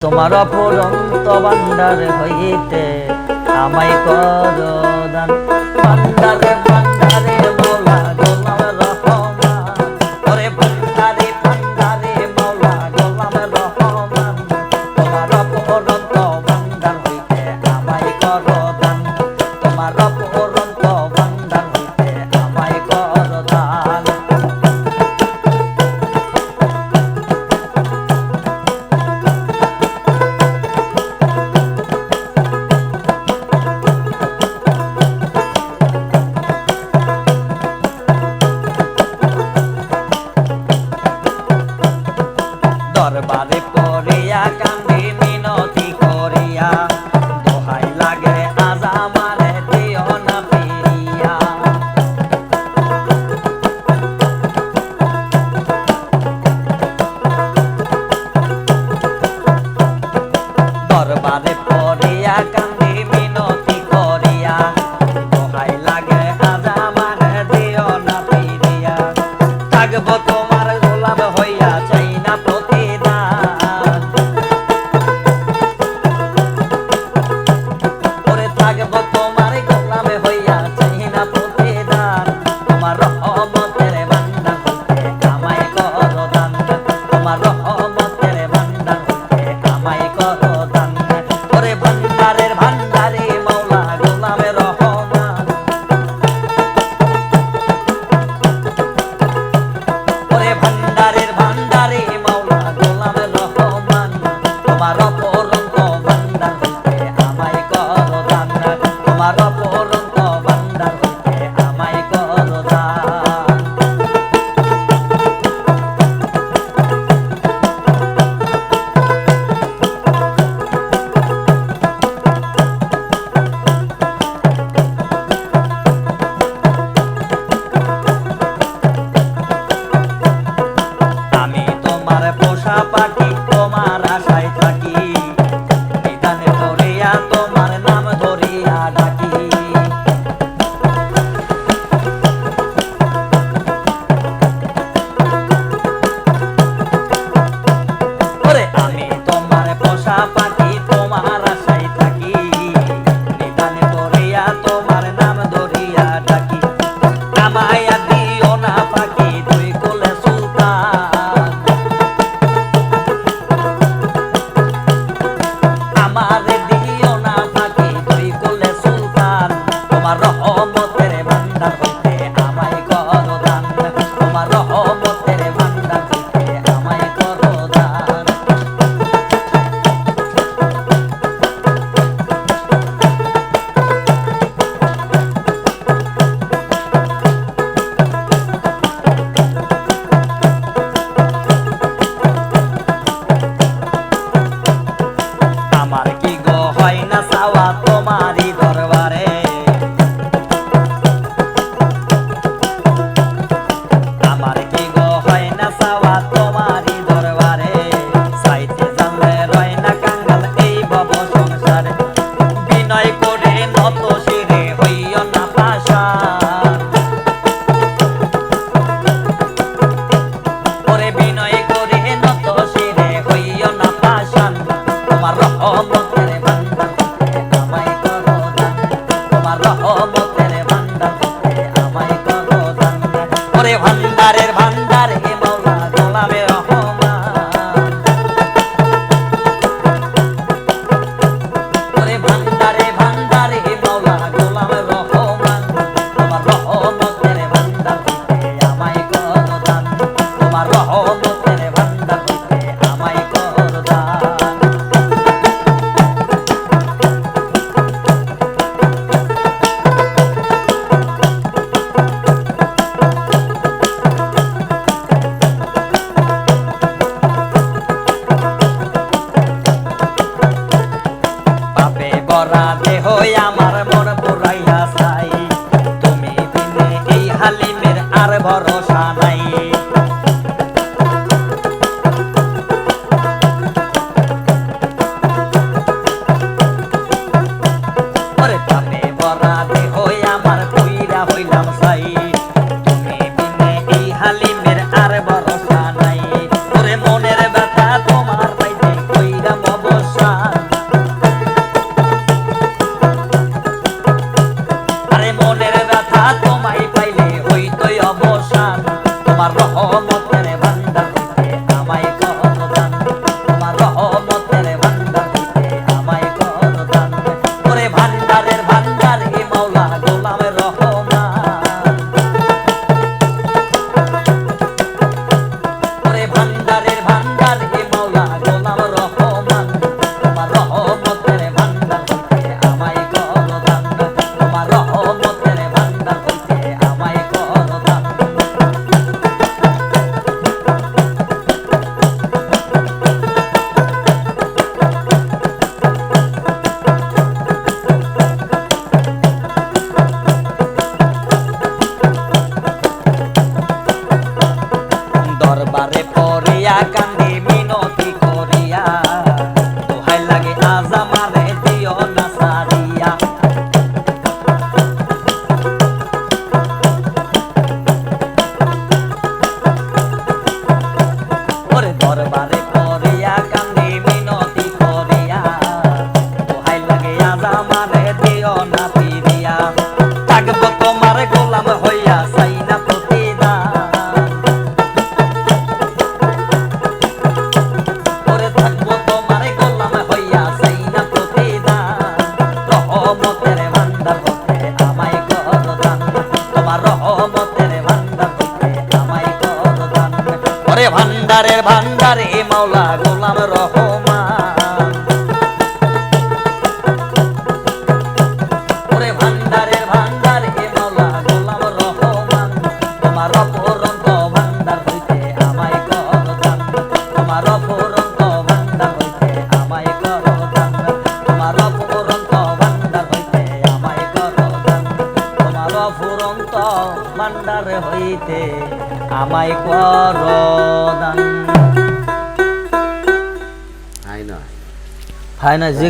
তোমার অফুরন্ত ভান্ডার হইতে আমায় কর দান। ভান্ডারে ভান্ডারে মৌলা গোলাম রহমান, ওরে ভান্ডারে ভান্ডারে মৌলা গোলাম রহমান, তোমার অফুরন্ত ভান্ডার হইতে আমায় কর দান। তোমার অফুরন্ত ভান্ডার হইতে আমায় কর দান। দরবারে পড়িয়া কান্দি মিনতি করিয়া, দোহাই লাগে আজ আমারে দিও না ফিরিয়া। দরবারে পড়িয়া কান্দি মিনতি করিয়া, দোহাই লাগে আজ আমারে দিও না ফিরিয়া। থাকবো তোমার গোলাম হইয়া চাই না প্রতিদান, ওরে থাকবো তোমার গোলাম হইয়া চাই না প্রতিদান। তোমার রহমতের ভান্ডার হইতে আমায় কর দান, তোমার রহমতের ভান্ডার হইতে আমায় কর দান। ওরে ভান্ডারের ভান্ডারে মৌলা গোলাম রহমান, ওরে ভান্ডারের ভান্ডারে মৌলা গোলাম রহমান, তোমার অপরন্ত ভান্ডার হইতে আমায় কর দান, তোমার অপরন্ত ভান্ডার হইতে আমায় কর দান। আমি তোমার পোষা পাখি, তোমার আশায় থাকি, বিধানে ধরিয়া তোমার নাম ধরিয়া ডাকি। ওরে আমি তোমার পোষা পাখি, তোমার আশায় থাকি, বিধানে ধরিয়া তোমার নাম ধরিয়া ডাকি। আমায় দিও না ফাঁকি, দুই কোলে সুলতান, আমারে দিও না ফাঁকি, দুই কোলে সুলতান। তোমার রহমতের ভান্ডার হইতে আমায় কর দান, তোমার রহমতের ভান্ডার হইতে আমায় কর দান। আমার কি গো হয় না চাওয়া তোমারই দরবারে, আমার কি গো হয় না চাওয়া তোমারই দরবারে। চাইতে জানলে রয় না কাঙ্গাল এই ভব সংসারে, বিনয় করে নত শিরে হইও না পাষাণ, ওরে বিনয় করে নত শিরে হইও না পাষাণ। তোমার রহমতের ভান্ডার হইতে আমায় কর দান, তোমার রহমতের ভান্ডার হইতে আমায় কর দান। ওরে ভান্ডারের ভান্ডারে মৌলা গোলাম রহমান, ওরে ভান্ডারে ভান্ডারে মৌলা গোলাম রহমান, তোমার রহমতের ভান্ডার হইতে আমায় কর দান, তোমার রহমতের ভান্ডার হইতে আমায় কর দান। পাপে ভরা দেহ আমার মন পুরাইয়া চাই, তুমি বিনে এই হালিমের আর ভরসা নাই। ওরে পাপে ভরা দেহ আমার পুইরা হইলাম চাই, তুমি বিনে এই হালিমের আর ভরসা নাই। ওরে মনের ব্যথা তোমার পাইতে কইরা মব ভান্ডার হইতে আমায় কর দান। হাই নয় হায় না যে